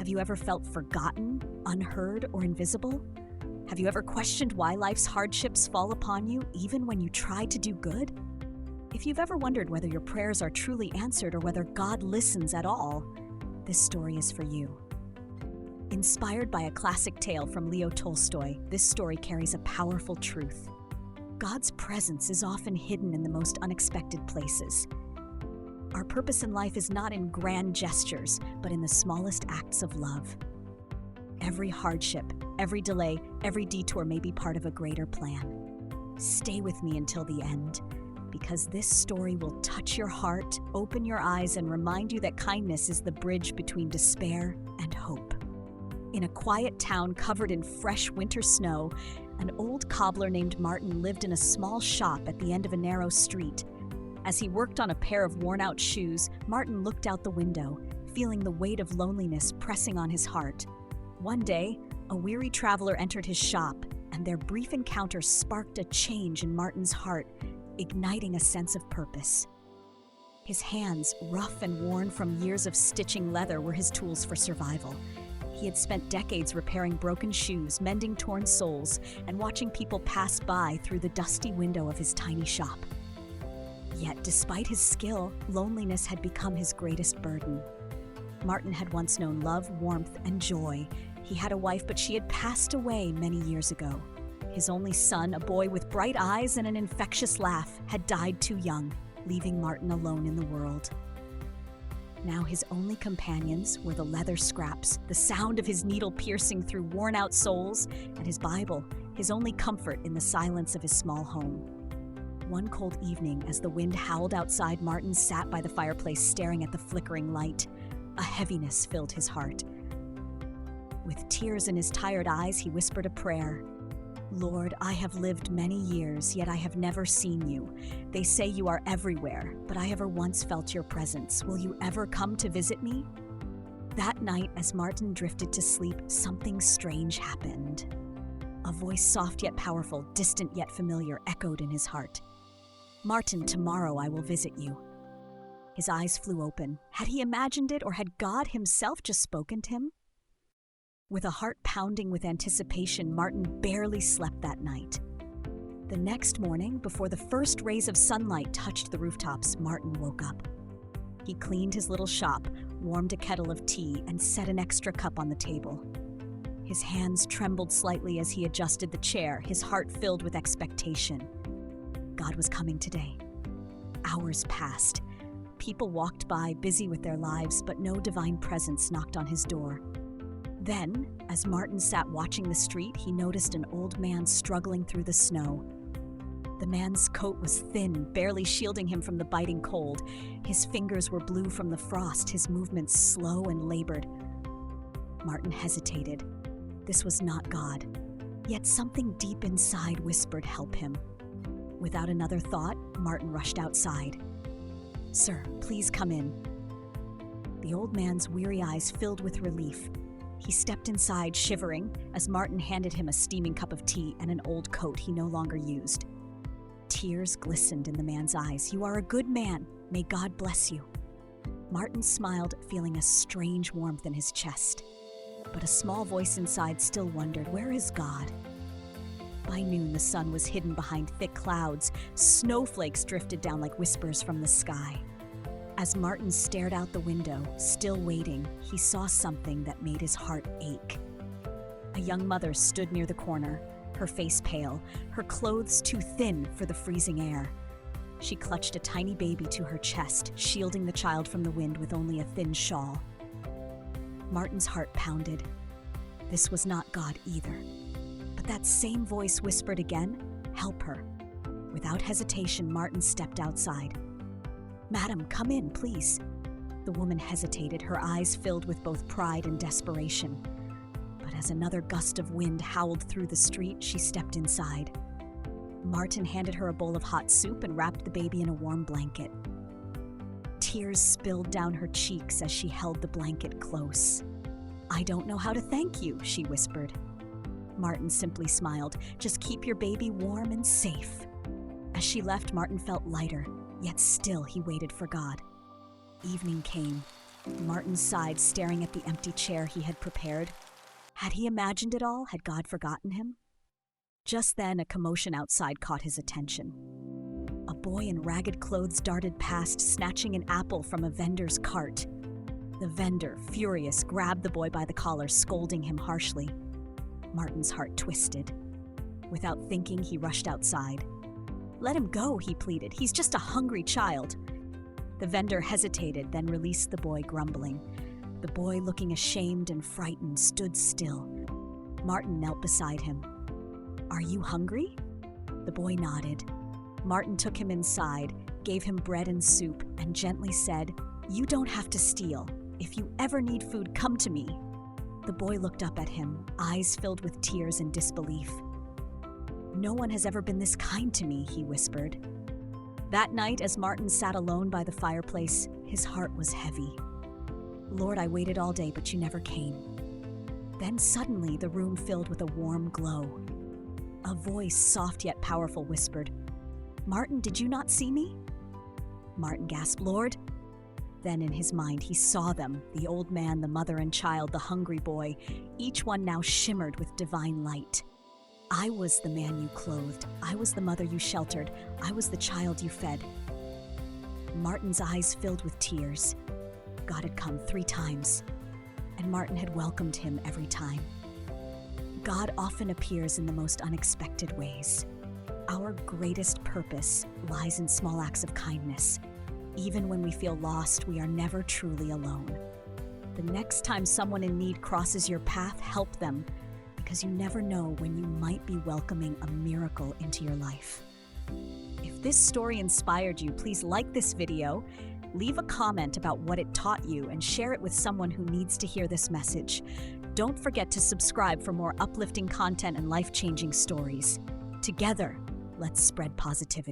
Have you ever felt forgotten, unheard, or invisible? Have you ever questioned why life's hardships fall upon you even when you try to do good? If you've ever wondered whether your prayers are truly answered or whether God listens at all, this story is for you. Inspired by a classic tale from Leo Tolstoy, this story carries a powerful truth. God's presence is often hidden in the most unexpected places. Our purpose in life is not in grand gestures, but in the smallest acts of love. Every hardship, every delay, every detour may be part of a greater plan. Stay with me until the end, because this story will touch your heart, open your eyes, and remind you that kindness is the bridge between despair and hope. In a quiet town covered in fresh winter snow, an old cobbler named Martin lived in a small shop at the end of a narrow street. As he worked on a pair of worn-out shoes, Martin looked out the window, feeling the weight of loneliness pressing on his heart. One day, a weary traveler entered his shop, and their brief encounter sparked a change in Martin's heart, igniting a sense of purpose. His hands, rough and worn from years of stitching leather, were his tools for survival. He had spent decades repairing broken shoes, mending torn soles, and watching people pass by through the dusty window of his tiny shop. Yet, despite his skill, loneliness had become his greatest burden. Martin had once known love, warmth, and joy. He had a wife, but she had passed away many years ago. His only son, a boy with bright eyes and an infectious laugh, had died too young, leaving Martin alone in the world. Now his only companions were the leather scraps, the sound of his needle piercing through worn-out soles, and his Bible, his only comfort in the silence of his small home. One cold evening, as the wind howled outside, Martin sat by the fireplace staring at the flickering light. A heaviness filled his heart. With tears in his tired eyes, he whispered a prayer. "Lord, I have lived many years, yet I have never seen you. They say you are everywhere, but I never once felt your presence. Will you ever come to visit me?" That night, as Martin drifted to sleep, something strange happened. A voice, soft yet powerful, distant yet familiar, echoed in his heart. "Martin, tomorrow I will visit you." His eyes flew open. Had he imagined it, or had God himself just spoken to him? With a heart pounding with anticipation, Martin barely slept that night. The next morning, before the first rays of sunlight touched the rooftops, Martin woke up. He cleaned his little shop, warmed a kettle of tea, and set an extra cup on the table. His hands trembled slightly as he adjusted the chair, his heart filled with expectation. God was coming today. Hours passed. People walked by, busy with their lives, but no divine presence knocked on his door. Then, as Martin sat watching the street, he noticed an old man struggling through the snow. The man's coat was thin, barely shielding him from the biting cold. His fingers were blue from the frost, his movements slow and labored. Martin hesitated. This was not God. Yet something deep inside whispered, "Help him." Without another thought, Martin rushed outside. "Sir, please come in." The old man's weary eyes filled with relief. He stepped inside, shivering, as Martin handed him a steaming cup of tea and an old coat he no longer used. Tears glistened in the man's eyes. "You are a good man. May God bless you." Martin smiled, feeling a strange warmth in his chest. But a small voice inside still wondered, where is God? By noon, the sun was hidden behind thick clouds. Snowflakes drifted down like whispers from the sky. As Martin stared out the window, still waiting, he saw something that made his heart ache. A young mother stood near the corner, her face pale, her clothes too thin for the freezing air. She clutched a tiny baby to her chest, shielding the child from the wind with only a thin shawl. Martin's heart pounded. This was not God either. But that same voice whispered again, "Help her." Without hesitation, Martin stepped outside. "Madam, come in, please." The woman hesitated, her eyes filled with both pride and desperation. But as another gust of wind howled through the street, she stepped inside. Martin handed her a bowl of hot soup and wrapped the baby in a warm blanket. Tears spilled down her cheeks as she held the blanket close. "I don't know how to thank you," she whispered. Martin simply smiled. "Just keep your baby warm and safe." As she left, Martin felt lighter, yet still he waited for God. Evening came. Martin sighed, staring at the empty chair he had prepared. Had he imagined it all? Had God forgotten him? Just then, a commotion outside caught his attention. A boy in ragged clothes darted past, snatching an apple from a vendor's cart. The vendor, furious, grabbed the boy by the collar, scolding him harshly. Martin's heart twisted. Without thinking, he rushed outside. "Let him go," he pleaded. "He's just a hungry child." The vendor hesitated, then released the boy, grumbling. The boy, looking ashamed and frightened, stood still. Martin knelt beside him. "Are you hungry?" The boy nodded. Martin took him inside, gave him bread and soup, and gently said, "You don't have to steal. If you ever need food, come to me." The boy looked up at him, eyes filled with tears and disbelief. "No one has ever been this kind to me," he whispered. That night, as Martin sat alone by the fireplace, his heart was heavy. "Lord, I waited all day, but you never came." Then suddenly, the room filled with a warm glow. A voice, soft yet powerful, whispered, "Martin, did you not see me?" Martin gasped, "Lord?" Then in his mind, he saw them, the old man, the mother and child, the hungry boy, each one now shimmered with divine light. "I was the man you clothed. I was the mother you sheltered. I was the child you fed." Martin's eyes filled with tears. God had come 3 times, and Martin had welcomed him every time. God often appears in the most unexpected ways. Our greatest purpose lies in small acts of kindness. Even when we feel lost, we are never truly alone. The next time someone in need crosses your path, help them, because you never know when you might be welcoming a miracle into your life. If this story inspired you, please like this video, leave a comment about what it taught you, and share it with someone who needs to hear this message. Don't forget to subscribe for more uplifting content and life-changing stories. Together, let's spread positivity.